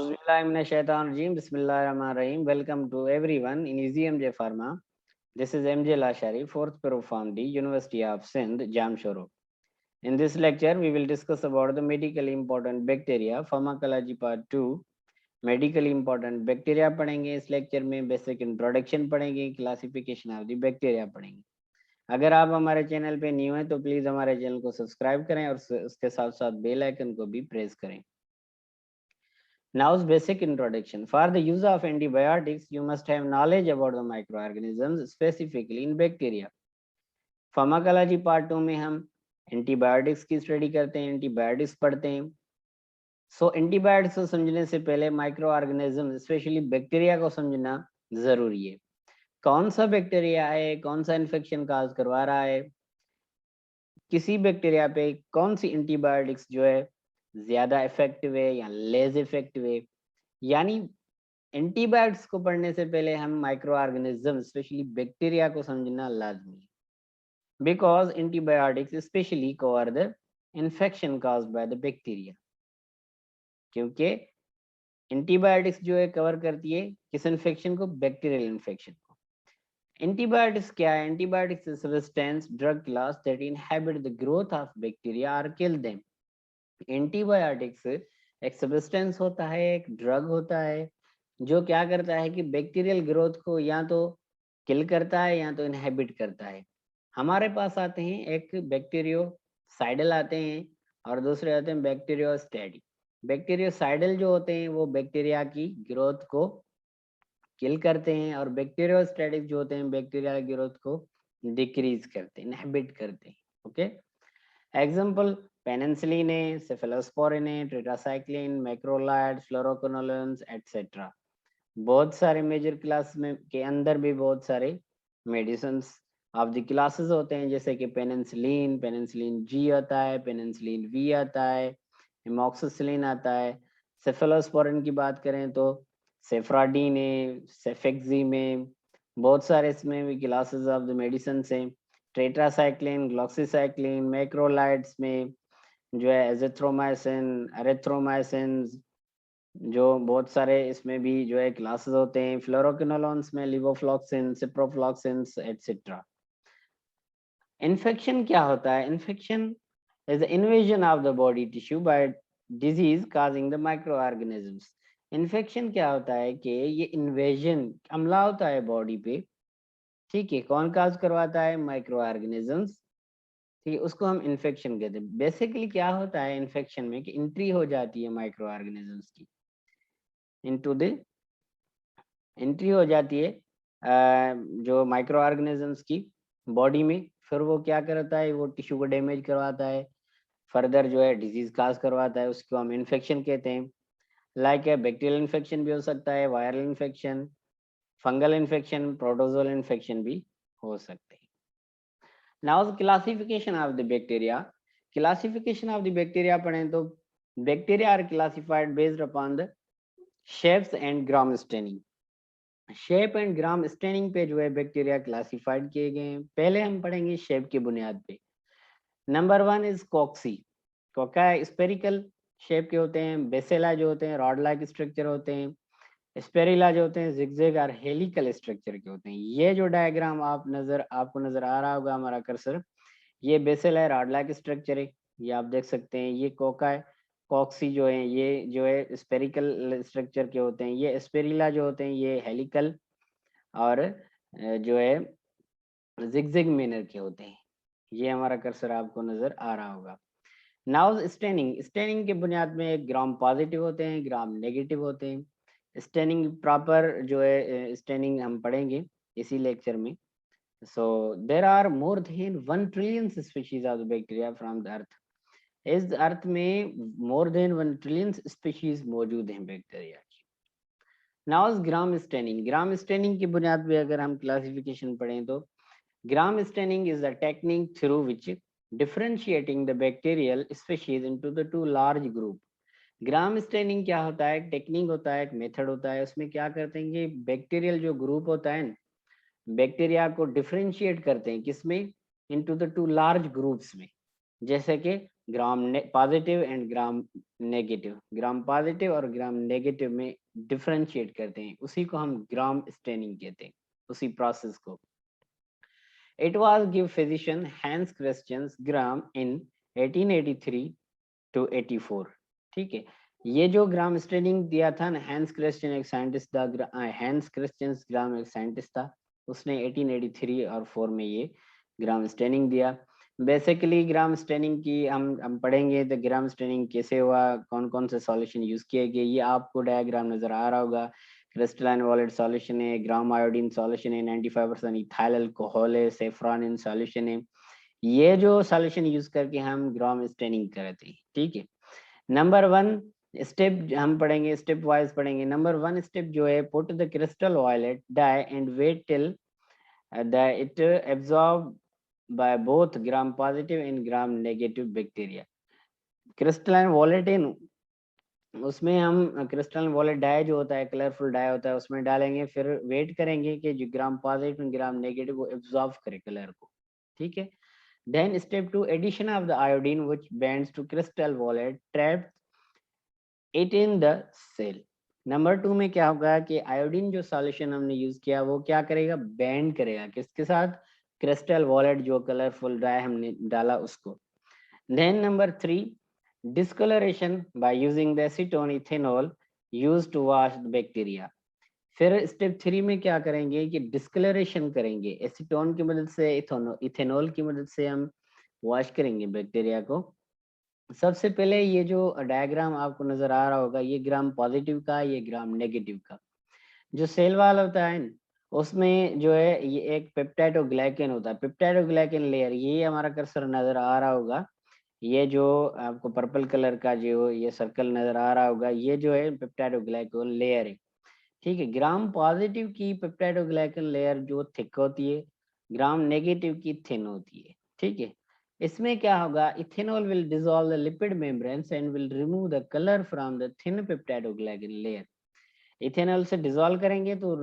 Auzubillahiminash-shaytanir-rajim. Bismillahir-rahmanir-rahim. Welcome to everyone in Easy MJ Pharma. This is MJ Lashari, 4th Pro PharmD, University of Sindh, Jamshoro. In this lecture, we will discuss about the medically important bacteria, pharmacology part 2. Medically important bacteria पढ़ेंगे इस lecture में, basic introduction पढ़ेंगे, classification of the bacteria पढ़ेंगे. अगर आप हमारे channel पे new हैं तो प्लीज हमारे चैनल को सब्सक्राइब करें और उसके साथ साथ बेल आइकन को भी प्रेस करें. Now's basic introduction. For the use of antibiotics, you must have knowledge about the microorganisms, specifically in bacteria. Pharmacology part 2 में हम antibiotics की स्टडी करते हैं, antibiotics पढ़ते हैं. So antibiotics को समझने से पहले microorganisms, especially bacteria को समझना जरूरी है. कौन सा बैक्टीरिया है, कौन सा इन्फेक्शन काज करवा रहा है, किसी बैक्टीरिया पे कौन सी एंटीबायोटिक्स जो है ज्यादा इफेक्टिव है या लेस इफेक्टिव है. यानी एंटीबायोटिक्स को पढ़ने से पहले हम माइक्रो ऑर्गेनिज्म स्पेशली बैक्टीरिया को समझना लाजमी है, because antibiotics specially cover the infection caused by the bacteria. क्योंकि एंटीबायोटिक्स जो है कवर करती है किस इन्फेक्शन को, बैक्टीरियल इन्फेक्शन को. एंटीबायोटिक्स क्या है? Antibiotics is substance drug class that inhibit the growth of bacteria और किल देम. एंटीबायोटिक्स एक सब्सटेंस होता है, एक ड्रग होता है जो क्या करता है कि बैक्टीरियल ग्रोथ को या तो किल करता है या तो इनहिबिट करता है. हमारे पास आते हैं एक बैक्टीरियोसाइडल आते हैं और दूसरे आते हैं बैक्टीरियोस्टैटिक. बैक्टीरियोसाइडल जो होते हैं वो बैक्टीरिया की ग्रोथ को किल करते हैं और बैक्टीरियोस्टैटिक जो होते हैं बैक्टीरिया की ग्रोथ को डिक्रीज करते हैं, इनहिबिट करते हैं. ओके, एग्जांपल पेनिसिलिन है, सेफेलोस्पोरिन है, टेट्रासाइक्लिन, मैक्रोलाइड, फ्लोरोक्विनोलोन्स एटसेट्रा. बहुत सारे मेजर क्लास में के अंदर भी बहुत सारे मेडिसिन ऑफ द क्लासेस होते हैं, जैसे कि पेनिसिलिन, पेनिसिलिन जी आता है, पेनिसिलिन वी आता है, एमॉक्सिसिलिन आता है. सेफेलोस्पोरिन की बात करें तो सेफ्राडीन है, सेफेक्सिम है, बहुत सारे इसमें भी क्लासेस ऑफ द मेडिसिन हैं. टेट्रासाइक्लिन, ग्लॉक्सीसाइक्लिन, मैक्रोलाइड्स में जो है एजिथ्रोमाइसिन, एरिथ्रोमाइसिन, जो बहुत सारे इसमें भी जो है क्लासेस होते हैं. फ्लोरोक्विनोलोन्स में लिवोफ्लॉक्सिन, सिप्रोफ्लॉक्सिन एटसेट्रा. इन्फेक्शन क्या होता है? Infection is the invasion of the body tissue by disease causing the microorganisms. Infection क्या होता है कि ये इन्वेजन हमला होता है बॉडी पे, ठीक है. कौन काज करवाता है? माइक्रो ऑर्गेनिजम्स, ठीक है. उसको हम इन्फेक्शन कहते हैं. बेसिकली क्या होता है इन्फेक्शन में कि एंट्री हो जाती है माइक्रो ऑर्गेनिजम्स की इनटू द, एंट्री हो जाती है जो माइक्रो ऑर्गेनिजम्स की बॉडी में. फिर वो क्या करता है, वो टिश्यू को डैमेज करवाता है, फर्दर जो है डिजीज काज करवाता है, उसको हम इन्फेक्शन कहते हैं. लाइक बैक्टीरियल इन्फेक्शन भी हो सकता है, viral infection, fungal infection, protozoal infection भी हो सकते हैं. Now classification of the bacteria. Classification of the bacteria पढ़ें तो bacteria are classified based upon the shapes and gram staining. Shape and gram staining पे जो है बैक्टीरिया क्लासिफाइड किए गए हैं. पहले हम पढ़ेंगे शेप की बुनियाद पे. Number 1 is cocci. Cocci spherical shape के होते हैं. बेसेला जो होते हैं रॉड लाइक स्ट्रक्चर होते हैं. स्पेरिला जो होते हैं जिगजैग और हेलिकल स्ट्रक्चर के होते हैं. ये जो डायग्राम आपको नजर आ रहा होगा हमारा कर्सर, ये बेसल है, रॉड लाइक स्ट्रक्चर है, ये आप देख सकते हैं. ये कोका है, कॉक्सी जो है ये जो है स्पेरिकल स्ट्रक्चर के होते हैं. ये स्पेरिला जो होते हैं ये हेलिकल और जो है जिगजैग मैनर के होते हैं. ये हमारा कर्सर आपको नजर आ रहा होगा. Now staining. स्टेनिंग के बुनियाद में ग्राम पॉजिटिव होते हैं, ग्राम नेगेटिव होते हैं. स्टेनिंग प्रॉपर जो है स्टेनिंग हम पढ़ेंगे इसी लेक्चर में. So there are more than 1 trillion species of bacteria from the earth. इस अर्थ में मोर देन 1 ट्रिलियन स्पीशीज मौजूद हैं बैक्टीरिया की. Now gram staining. Gram staining की बुनियाद पे अगर हम क्लासिफिकेशन पढ़ें तो gram staining is the technique through which differentiating the bacterial species into the 2 large group. Gram staining क्या होता है? एक टेक्निक होता है, एक मेथड होता है. उसमें क्या करते हैं कि बैक्टीरियल जो ग्रुप होता है बैक्टीरिया को डिफरेंशिएट करते हैं किसमें? इनटू द 2 लार्ज ग्रुप्स में. जैसे कि ग्राम positive and gram negative, gram positive और ग्राम नेगेटिव में डिफरेंशिएट करते हैं, उसी को हम ग्राम स्टेनिंग कहते हैं, उसी प्रोसेस को। It was give physician Hans Christian's Gram in 1883 to 84। ठीक है, ये जो ग्राम स्टेनिंग दिया था ना, हैंस क्रिश्चियन एक साइंटिस्ट था, हैंस क्रिश्चियन ग्राम एक साइंटिस्ट था, उसने 1883 और 4 में ये ग्राम स्टेनिंग दिया। बेसिकली ग्राम स्टेनिंग की हम पढ़ेंगे तो ग्राम स्टेनिंग कैसे हुआ, कौन कौन से सॉल्यूशन यूज किए गए, ये आपको डायग्राम नजर आ रहा होगा। क्रिस्टलाइन वॉलेट सॉल्यूशन है, ग्राम आयोडीन सॉल्यूशन है, 95% इथाइल अल्कोहल है, सेफ्रॉन इन सॉल्यूशन है। ये जो सॉल्यूशन यूज करके हम ग्राम स्टेनिंग करते हैं। ठीक है, नंबर 1 स्टेप हम पढ़ेंगे, स्टेप वाइज पढ़ेंगे। नंबर 1 स्टेप जो है, put the crystal violet dye and wait till the it absorb by both gram positive and gram negative bacteria. Crystalline violet है, उसमें हम क्रिस्टलाइन वॉलेट डाई जो होता है, कलरफुल डाई होता है, उसमें डालेंगे, फिर वेट करेंगे कि जो ग्राम पॉजिटिव ग्राम नेगेटिव वो एब्जॉर्ब करे कलर को। ठीक है, then step 2 addition of the iodine which binds to crystal wallet trapped it in the cell। Number 2 में क्या होगा कि आयोडीन जो सॉल्यूशन हमने यूज किया वो क्या करेगा, बैंड करेगा किसके साथ, क्रिस्टल वॉलेट जो कलरफुल डाई हमने डाला उसको। Then number 3 discolouration by using the acetone ethanol used to wash the bacteria. फिर स्टेप 3 में क्या करेंगे कि डिस्कलरेशन करेंगे, एसीटोन की मदद से, इथेनॉल की मदद से हम वॉश करेंगे बैक्टीरिया को। सबसे पहले ये जो डायग्राम आपको नजर आ रहा होगा, ये ग्राम पॉजिटिव का, ये ग्राम नेगेटिव का। जो सेल वाल होता है न, उसमें जो है ये एक पेप्टाइडोग्लाइकन होता है, पेप्टाइडोग्लाइकन लेयर, ये हमारा कर्सर नजर आ रहा होगा, ये जो आपको पर्पल कलर का जो ये सर्कल नजर आ रहा होगा, ये जो है पेप्टाइडोग्लाइकन लेयर है। ठीक है, ग्राम पॉजिटिव की पेप्टाइडोग्लाइकन लेयर जो थिक होती है, ग्राम नेगेटिव की थिन होती है। ठीक है, इसमें क्या होगा, ethanol will dissolve the lipid membranes and will remove the colour from the thin peptidoglycan layer. Ethanol से डिसॉल्व करेंगे तो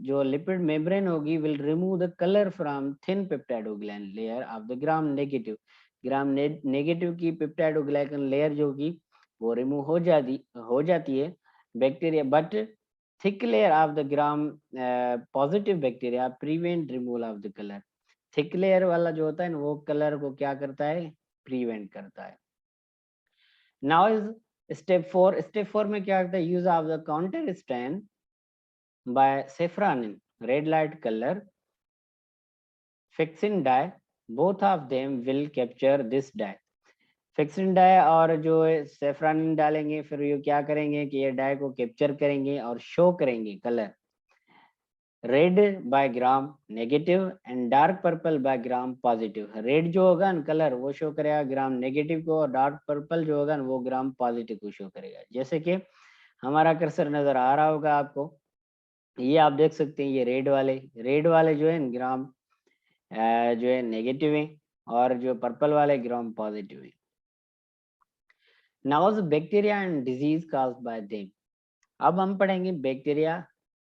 जो लिपिड मेम्ब्रेन होगी will remove the colour from thin peptidoglycan layer of the gram negative. Gram negative की peptidoglycan layer जो की वो remove हो जाती है bacteria, but thick layer of the gram positive bacteria prevent removal of the color। Thick layer वाला जो होता है ना, वो कलर को क्या करता है, प्रिवेंट करता है। Now is step 4। स्टेप 4 में क्या करता है, use of the counter stain by safranin red light colour fixing dye, both of them will capture this dye. Fixing dye और जो सेफ्रॉनिन डालेंगे, फिर ये क्या करेंगे कि ये डाई को कैप्चर करेंगे और शो करेंगे colour, red by gram negative and dark purple by gram positive. Red जो होगा ना कलर वो शो करेगा ग्राम नेगेटिव को, और डार्क पर्पल जो होगा ना वो ग्राम पॉजिटिव को शो करेगा। जैसे कि हमारा कर्सर नजर आ रहा होगा आपको, ये आप देख सकते हैं, ये रेड वाले जो है ग्राम जो है नेगेटिव है, और जो पर्पल वाले ग्राम पॉजिटिव है। Now bacteria and disease caused by them. अब हम पढ़ेंगे बैक्टीरिया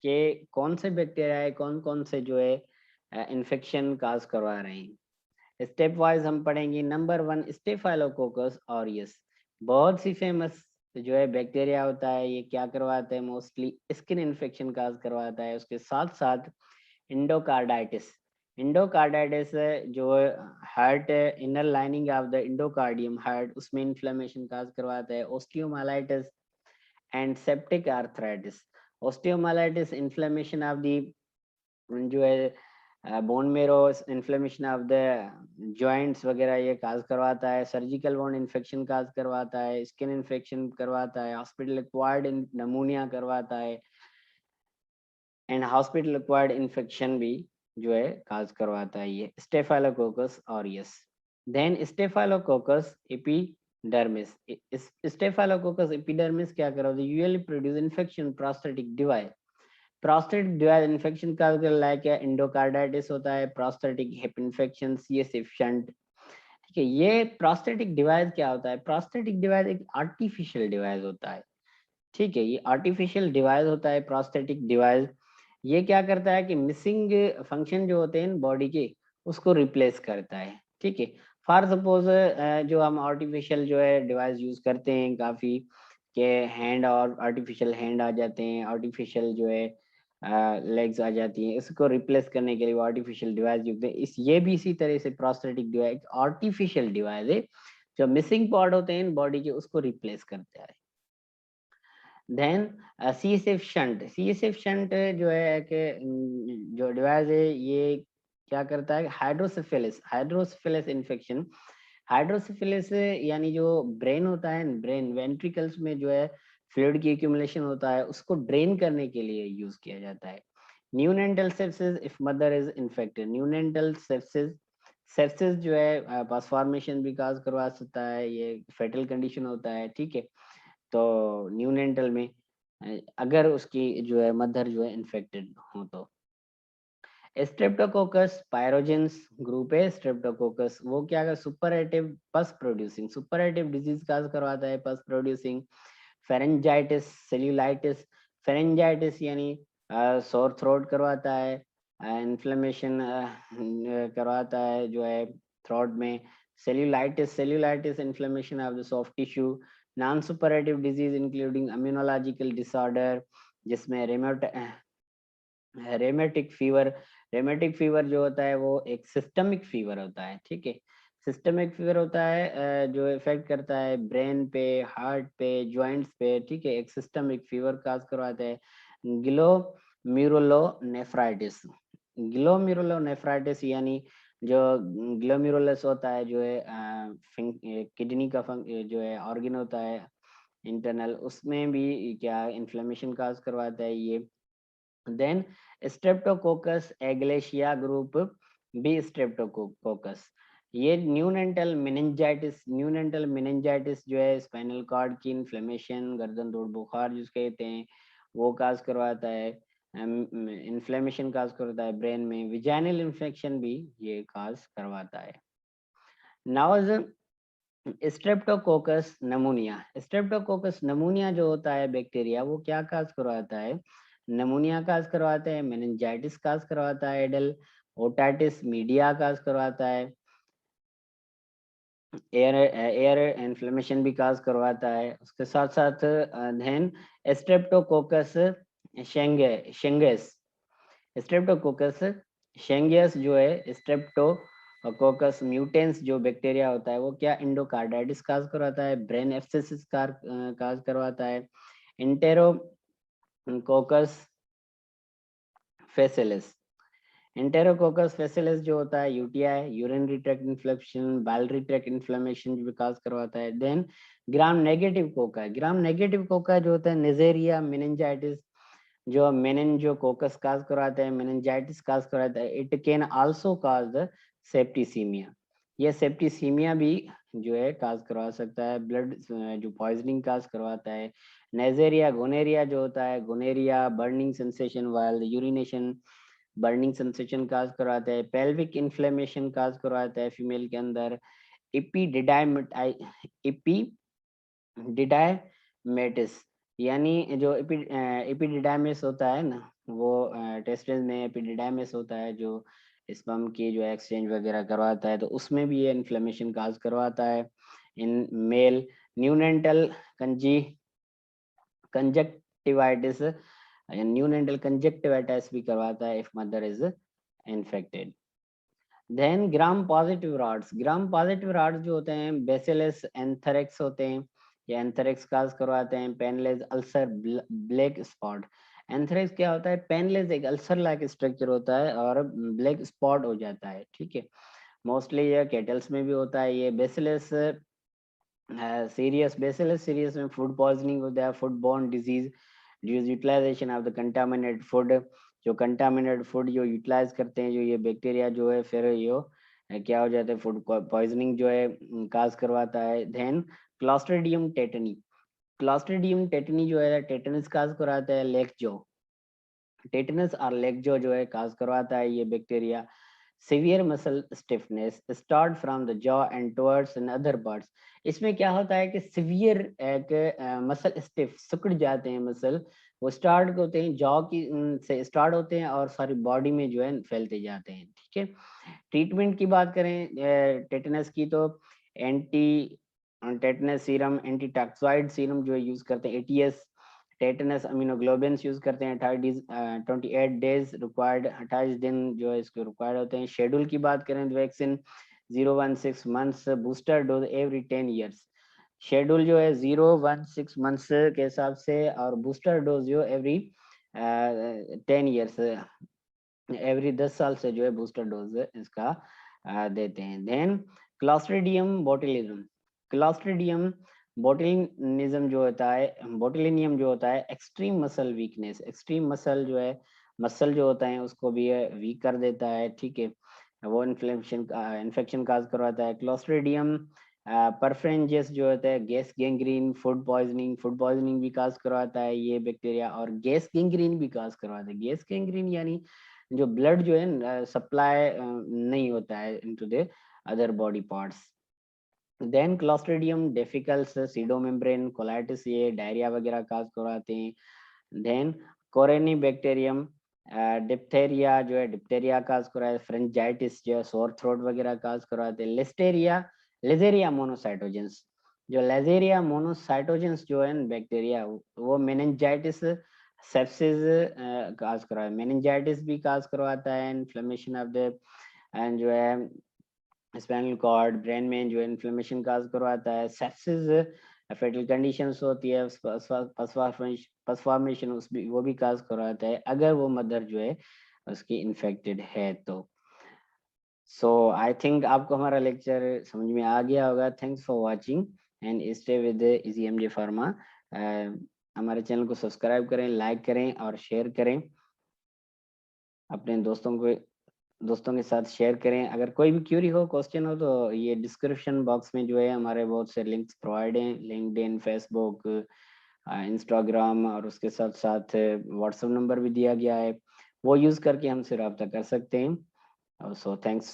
के कौन से बैक्टीरिया है, कौन कौन से जो है इन्फेक्शन काज करवा रहे हैं। स्टेप वाइज हम पढ़ेंगे। नंबर 1 स्टेफाइलोकोकस ऑरियस, बहुत सी फेमस जो है बैक्टीरिया होता है, ये क्या करवाता है, मोस्टली स्किन इन्फेक्शन काज करवाता है। उसके साथ साथ इंडोकार्डाइटिस, इंडोकार्डाइटिस जो heart inner lining of the endocardium heart, उसमें इन्फ्लेमेशन काज करवाता है। Osteomyelitis and septic arthritis, osteomyelitis inflammation of the जो है bone marrow, inflammation of the joints वगैरह ये काज करवाता है। सर्जिकल वोंड इन्फेक्शन काज करवाता है, स्किन इन्फेक्शन करवाता है, हॉस्पिटल एक्वायर्ड नमूनिया करवाता है, एंड हॉस्पिटल एक्वायर्ड इन्फेक्शन भी जो है काज करवाता है ये staphylococcus aureus. Then staphylococcus epidermidis, staphylococcus epidermidis क्या करवाता है, usually produce infection prosthetic device, prostate device infection का लाइक एंडोकार्डाइटिस होता है, prosthetic hip infection, CSF shunt. ठीक है, ये प्रोस्थेटिक डिवाइस क्या होता है, प्रोस्थेटिक डिवाइस एक आर्टिफिशियल डिवाइस होता है। ठीक है, ये आर्टिफिशियल डिवाइस होता है प्रोस्थेटिक डिवाइस। ये क्या करता है कि मिसिंग फंक्शन जो होते हैं बॉडी के उसको रिप्लेस करता है। ठीक है, फॉर सपोज जो हम आर्टिफिशियल जो है डिवाइस यूज करते हैं काफी, के हैंड और आर्टिफिशियल हैंड आ जाते हैं, आर्टिफिशियल जो है लेग्स आ जाती हैं, इसको रिप्लेस करने के लिए वो आर्टिफिशियल डिवाइस यूज करते हैं। इस ये भी इसी तरह से प्रोस्थेटिक डिवाइस आर्टिफिशियल डिवाइस है, जो मिसिंग पार्ट होते हैं बॉडी के उसको रिप्लेस करता है। Then CSF shunt, CSF shunt जो है कि जो डिवाइस है ये क्या करता है, हाइड्रोसिफिलिस, हाइड्रोसिफिलिस इन्फेक्शन, हाइड्रोसिफिलिस यानी जो ब्रेन होता है, ब्रेन वेंट्रिकल्स में जो है फ्लूइड की एक्यूमुलेशन होता है, उसको ड्रेन करने के लिए यूज किया जाता है। Neonatal sepsis if mother is infected, neonatal sepsis, sepsis जो है पास फॉर्मेशन भी काज करवा सकता है, ये फेटल कंडीशन होता है, ठीक है। तो न्यूनेंटल में अगर उसकी जो है मदर जो है इन्फेक्टेड हो तो। स्ट्रेप्टोकोकस पायरोजेंस ग्रुप है, स्ट्रेप्टोकोकस वो क्या कर सुपरएटिव पस प्रोड्यूसिंग, सुपरएटिव डिजीज काज करवाता है, पस प्रोड्यूसिंग। फेरेंजाइटिस, सेल्यूलाइटिस, फेरेंजाइटिस यानी सोर थ्रोट करवाता है, इन्फ्लेमेशन करवाता है जो है थ्रोट में। Cellulitis, cellulitis inflammation of the soft tissue. Non superlative disease including immunological disorder, जिसमें रेमेटिक फीवर, रेमेटिक फीवर जो होता है वो एक सिस्टमिक फीवर होता है, ठीक है। सिस्टमिक फीवर होता है जो इफेक्ट करता है ब्रेन पे, हार्ट पे, जॉइंट्स पे, ठीक है, एक सिस्टमिक फीवर काज करवाता है। ग्लोमेरुलोनेफ्राइटिस, ग्लोमेरुलोनेफ्राइटिस यानी जो ग्लोमेरुलस होता है जो है किडनी का जो है ऑर्गन होता है इंटरनल, उसमें भी क्या इन्फ्लेमेशन काज करवाता है ये। Then streptococcus agalactiae group B, streptococcus ये न्यूनेंटल मेनिंजाइटिस, न्यूनेंटल मेनिंजाइटिस जो है स्पाइनल कॉर्ड की इन्फ्लेमेशन, गर्दन तोड़ बुखार जिसको कहते हैं, वो काज करवाता है। इन्फ्लेमेशन काज करवाता है ब्रेन में। विजाइनल इन्फेक्शन भी ये काज करवाता है। नाउ स्ट्रेप्टोकोकस नमूनिया, स्ट्रेप्टोकोकस नमूनिया जो होता है बैक्टीरिया, वो क्या काज करवाता है, नमूनिया काज करवाता है, मेनिंजाइटिस काज करवाता है, एडल ओटाइटिस मीडिया काज करवाता है, एयर इन्फ्लेमेशन भी काज करवाता है। उसके साथ साथ देन स्ट्रेप्टोकोकस शेंगेस, स्ट्रेप्टोकोकस शेंगियस जो है, स्ट्रेप्टोकोकस म्यूटेंस जो बैक्टीरिया होता है वो क्या एंडोकार्डाइटिस काज करवाता है, ब्रेन एब्सेसिस काज करवाता है। इंटेरोकोकस फेसिलिस, इंटेरोकोकस फेसिलिस जो होता है UTI, urinary tract inflammation, biliary tract inflammation भी काज करवाता है। Then gram negative cocci, gram negative cocci जो होता है नेजेरिया मेनिंजाइटिस, जो मेनिंजोकोकस काज करवाता है, मेनिंजाइटिस काज करवाता है। It can also cause the septicaemia, ये सेप्टिसीमिया भी जो है काज करवा सकता है, ब्लड जो पॉइजनिंग काज करवाता है। नेजेरिया गोनेरिया जो होता है, gonorrhoea burning sensation while urination, burning sensation cause करवाता है। पेल्विक इन्फ्लेमेशन काज करवाता है फीमेल के अंदर। एपिडिडाइमेटिस यानी जो एपिडिडाइमिस होता है ना, वो टेस्टिस में एपिडिडाइमिस होता है जो स्पर्म की जो एक्सचेंज वगैरह करवाता है, तो उसमें भी ये इन्फ्लेमेशन काज करवाता है in male. Neonatal conjunctivitis, neonatal conjunctivitis भी करवाता है if mother is infected. Then gram positive rods, gram positive rods जो होते हैं बेसिलस एंथ्रेक्स होते हैं, या एंथ्रेक्स काज करवाते हैं। Painless ulcer, black spot, anthrax क्या होता है, पेनलेस एक अल्सर लाइक स्ट्रक्चर होता है और ब्लैक स्पॉट हो जाता है, ठीक है। मोस्टली ये केटल्स में भी होता है। ये बेसिलस सीरियस, बेसिलस सीरियस में फूड पॉइजनिंग होता है, food borne disease due utilization of the contaminated food, जो कंटामिनेटेड फूड जो यूटिलाइज करते हैं जो ये बैक्टीरिया जो है, फिर ये क्या हो जाता है, फूड पॉइजनिंग जो है काज करवाता है। Then clostridium tetani, clostridium tetani जो है टेटनस काज करवाता है। लेग जो टेटनस और लेग जो है काज करवाता है ये bacteria. Severe muscle stiffness start from the jaw and towards in other parts, इसमें क्या होता है कि सिवियर एक मसल स्टिफ सिकुड़ जाते हैं मसल, वो स्टार्ट होते हैं जॉ की से स्टार्ट होते हैं और सारी बॉडी में जो है फैलते जाते हैं, ठीक है। ट्रीटमेंट की बात करें टेटनस की तो anti tetanus serum, anti toxoid serum जो यूज करते हैं, एटीएस, टेटनस अमीनोग्लोबिन यूज करते हैं, 28 डेज रिक्वायर्ड, 28 दिन जो है इसको रिक्वायर्ड होते हैं। शेड्यूल की बात करें तो vaccine 016 months, booster dose every 10 years. Schedule जो है 016 मंथ्स के हिसाब से, और बूस्टर डोज जो एवरी 10 ईयर्स, एवरी 10 साल से जो है बूस्टर डोज इसका देते हैं। देन क्लॉस्ट्रिडियम बोtulinum, क्लॉस्ट्रिडियम बोtulinism जो होता है, बोtulinum जो होता है extreme muscle weakness, extreme muscle जो है, मसल जो होता है उसको भी वीक कर देता है, ठीक है, वो इन्फेक्शन काज करवाता है। क्लॉस्ट्रिडियम परफ्रेंजियस जो होता है गैस गैंग्रीन, फूड पॉइजनिंग भी काज करवाता है ये बैक्टीरिया, और गैस गैंग्रीन भी काज करवाता है। गैस गैंग्रीन यानी जो ब्लड जो है सप्लाई नहीं होता है into the other body parts. Then clostridium difficile, pseudo membrane colitis, ये डायरिया वगैरह काज करवाते हैं। देन कोरेनी बैक्टीरियम डिप्थेरिया जो है, डिप्थेरिया काज करवाते, फ्रेंजाइटिस जो है सोर थ्रोट वगैरह काज करवाते हैं। लिस्टेरिया, लेजेरिया मोनोसाइटोजेंस, जो लेजेरिया मोनोसाइटोजेंस जो है बैक्टीरिया वो मेनिंजाइटिस, सेप्सिस काज करवाता है, मेनिंजाइटिस भी काज करवाता है, इन्फ्लेमेशन ऑफ द एंड जो है स्पाइनल कॉर्ड, ब्रेन में जो है इन्फ्लेमेशन काज करवाता है। सेप्सिस फेटल कंडीशंस होती है, पसफॉर्मेशन उस भी वो भी काज करवाता है अगर वो मदर जो है उसकी इन्फेक्टेड है तो। सो आई थिंक आपको हमारा लेक्चर समझ में आ गया होगा। Thanks for watching and stay with easy MJ pharma. हमारे चैनल को सब्सक्राइब करें, लाइक करें और शेयर करें, अपने दोस्तों के साथ शेयर करें। अगर कोई भी क्यूरी हो, क्वेश्चन हो, तो ये डिस्क्रिप्शन बॉक्स में जो है हमारे बहुत से लिंक्स प्रोवाइड हैं, लिंक्डइन, फेसबुक, इंस्टाग्राम, और उसके साथ साथ व्हाट्सएप नंबर भी दिया गया है, वो यूज करके हमसे रब्ता कर सकते हैं। So thanks